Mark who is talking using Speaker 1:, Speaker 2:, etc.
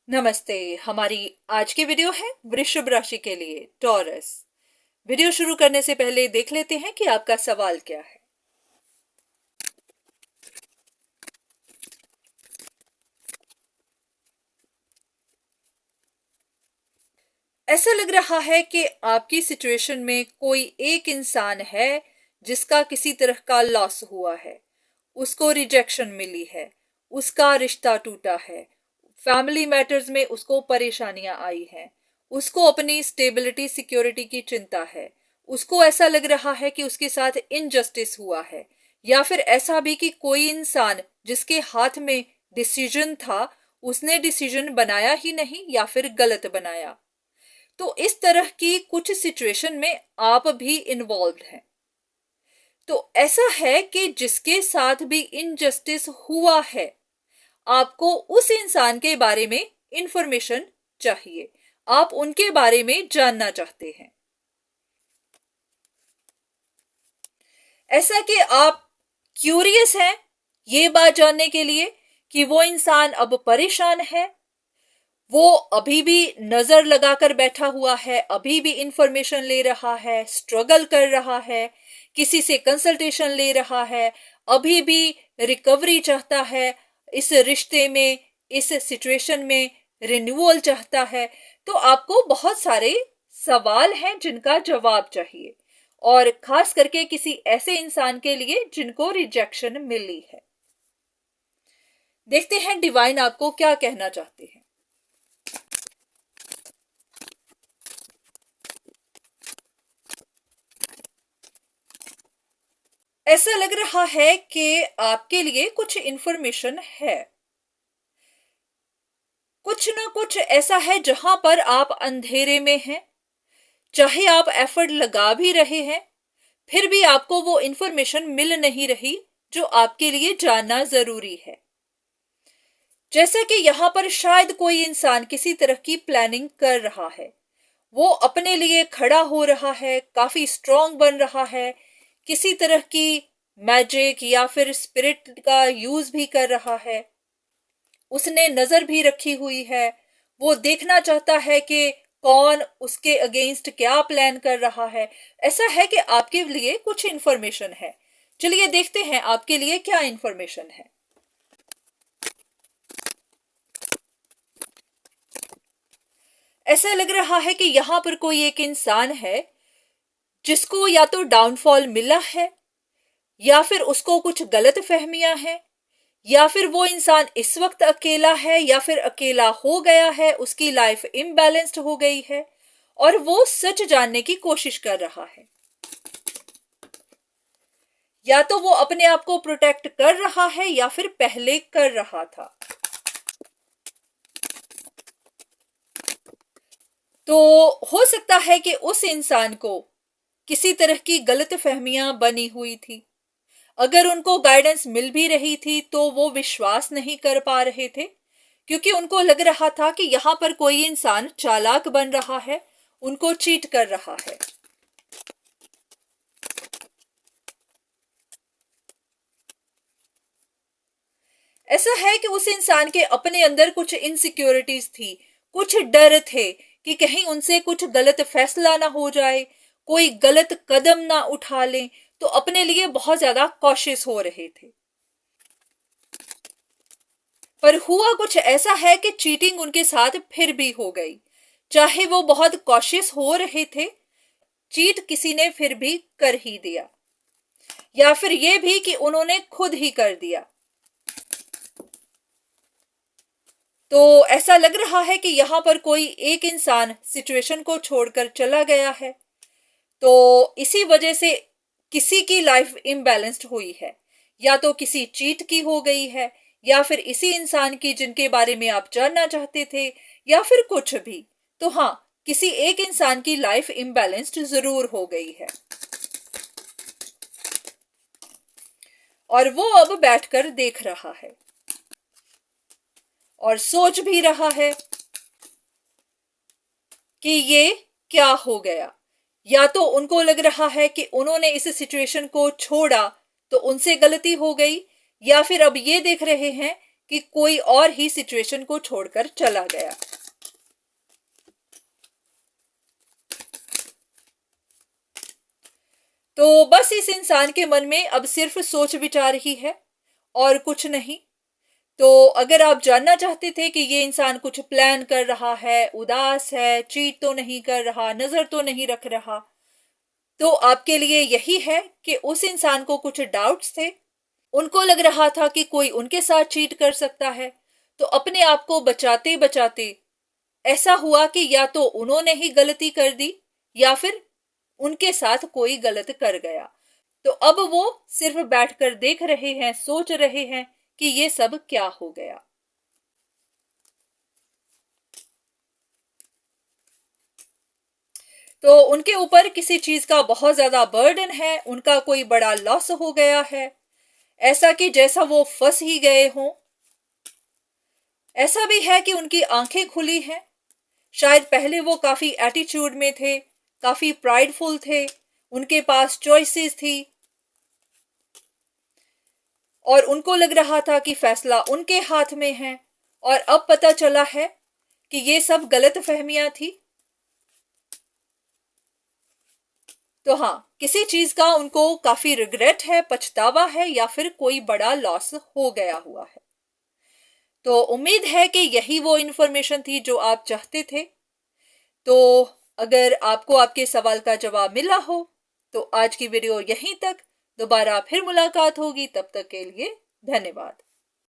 Speaker 1: नमस्ते। हमारी आज की वीडियो है वृषभ राशि के लिए, टॉरस। वीडियो शुरू करने से पहले देख लेते हैं कि आपका सवाल क्या है। ऐसा लग रहा है कि आपकी सिचुएशन में कोई एक इंसान है जिसका किसी तरह का लॉस हुआ है, उसको रिजेक्शन मिली है, उसका रिश्ता टूटा है, फैमिली मैटर्स में उसको परेशानियां आई हैं, उसको अपनी स्टेबिलिटी सिक्योरिटी की चिंता है, उसको ऐसा लग रहा है कि उसके साथ इनजस्टिस हुआ है, या फिर ऐसा भी कि कोई इंसान जिसके हाथ में डिसीजन था उसने डिसीजन बनाया ही नहीं या फिर गलत बनाया। तो इस तरह की कुछ सिचुएशन में आप भी इन्वॉल्व हैं। तो ऐसा है कि जिसके साथ भी इनजस्टिस हुआ है, आपको उस इंसान के बारे में इंफॉर्मेशन चाहिए, आप उनके बारे में जानना चाहते हैं। ऐसा कि आप क्यूरियस हैं ये बात जानने के लिए कि वो इंसान अब परेशान है, वो अभी भी नजर लगाकर बैठा हुआ है, अभी भी इंफॉर्मेशन ले रहा है, स्ट्रगल कर रहा है, किसी से कंसल्टेशन ले रहा है, अभी भी रिकवरी चाहता है इस रिश्ते में, इस सिचुएशन में रिन्यूअल चाहता है। तो आपको बहुत सारे सवाल हैं जिनका जवाब चाहिए, और खास करके किसी ऐसे इंसान के लिए जिनको रिजेक्शन मिली है। देखते हैं डिवाइन आपको क्या कहना चाहते हैं। ऐसा लग रहा है कि आपके लिए कुछ इंफॉर्मेशन है, कुछ ना कुछ ऐसा है जहां पर आप अंधेरे में हैं, चाहे आप एफर्ट लगा भी रहे हैं फिर भी आपको वो इंफॉर्मेशन मिल नहीं रही जो आपके लिए जानना जरूरी है। जैसा कि यहाँ पर शायद कोई इंसान किसी तरह की प्लानिंग कर रहा है, वो अपने लिए खड़ा हो रहा है, काफी स्ट्रांग बन रहा है, किसी तरह की मैजिक या फिर स्पिरिट का यूज भी कर रहा है, उसने नजर भी रखी हुई है, वो देखना चाहता है कि कौन उसके अगेंस्ट क्या प्लान कर रहा है। ऐसा है कि आपके लिए कुछ इंफॉर्मेशन है। चलिए देखते हैं आपके लिए क्या इंफॉर्मेशन है। ऐसा लग रहा है कि यहां पर कोई एक इंसान है जिसको या तो डाउनफॉल मिला है, या फिर उसको कुछ गलत फहमियां हैं, या फिर वो इंसान इस वक्त अकेला है या फिर अकेला हो गया है, उसकी लाइफ इम्बैलेंस्ड हो गई है और वो सच जानने की कोशिश कर रहा है। या तो वो अपने आप को प्रोटेक्ट कर रहा है या फिर पहले कर रहा था। तो हो सकता है कि उस इंसान को किसी तरह की गलत फहमियां बनी हुई थी, अगर उनको गाइडेंस मिल भी रही थी तो वो विश्वास नहीं कर पा रहे थे, क्योंकि उनको लग रहा था कि यहां पर कोई इंसान चालाक बन रहा है, उनको चीट कर रहा है। ऐसा है कि उस इंसान के अपने अंदर कुछ इनसिक्योरिटीज थी, कुछ डर थे कि कहीं उनसे कुछ गलत फैसला ना हो जाए, कोई गलत कदम ना उठा लें, तो अपने लिए बहुत ज्यादा कॉशियस हो रहे थे। पर हुआ कुछ ऐसा है कि चीटिंग उनके साथ फिर भी हो गई। चाहे वो बहुत कॉशियस हो रहे थे, चीट किसी ने फिर भी कर ही दिया, या फिर ये भी कि उन्होंने खुद ही कर दिया। तो ऐसा लग रहा है कि यहां पर कोई एक इंसान सिचुएशन को छोड़कर चला गया है, तो इसी वजह से किसी की लाइफ इम्बैलेंस्ड हुई है, या तो किसी चीट की हो गई है, या फिर इसी इंसान की जिनके बारे में आप जानना चाहते थे, या फिर कुछ भी। तो हाँ, किसी एक इंसान की लाइफ इम्बैलेंस्ड जरूर हो गई है, और वो अब बैठकर देख रहा है और सोच भी रहा है कि ये क्या हो गया। या तो उनको लग रहा है कि उन्होंने इस सिचुएशन को छोड़ा तो उनसे गलती हो गई, या फिर अब ये देख रहे हैं कि कोई और ही सिचुएशन को छोड़कर चला गया। तो बस इस इंसान के मन में अब सिर्फ सोच विचार ही है और कुछ नहीं। तो अगर आप जानना चाहते थे कि ये इंसान कुछ प्लान कर रहा है, उदास है, चीट तो नहीं कर रहा, नजर तो नहीं रख रहा, तो आपके लिए यही है कि उस इंसान को कुछ डाउट्स थे। उनको लग रहा था कि कोई उनके साथ चीट कर सकता है। तो अपने आप को बचाते बचाते ऐसा हुआ कि या तो उन्होंने ही गलती कर दी या फिर उनके साथ कोई गलत कर गया। तो अब वो सिर्फ बैठकर देख रहे हैं, सोच रहे हैं कि ये सब क्या हो गया। तो उनके ऊपर किसी चीज का बहुत ज्यादा बर्डन है, उनका कोई बड़ा लॉस हो गया है, ऐसा कि जैसा वो फंस ही गए हों। ऐसा भी है कि उनकी आंखें खुली हैं। शायद पहले वो काफी एटीट्यूड में थे, काफी प्राइडफुल थे, उनके पास चॉइसेस थी और उनको लग रहा था कि फैसला उनके हाथ में है। और अब पता चला है कि ये सब गलत फहमियां थी। तो हाँ, किसी चीज का उनको काफी रिग्रेट है, पछतावा है या फिर कोई बड़ा लॉस हो गया हुआ है। तो उम्मीद है कि यही वो इंफॉर्मेशन थी जो आप चाहते थे। तो अगर आपको आपके सवाल का जवाब मिला हो तो आज की वीडियो यहीं तक। दोबारा फिर मुलाकात होगी, तब तक के लिए धन्यवाद।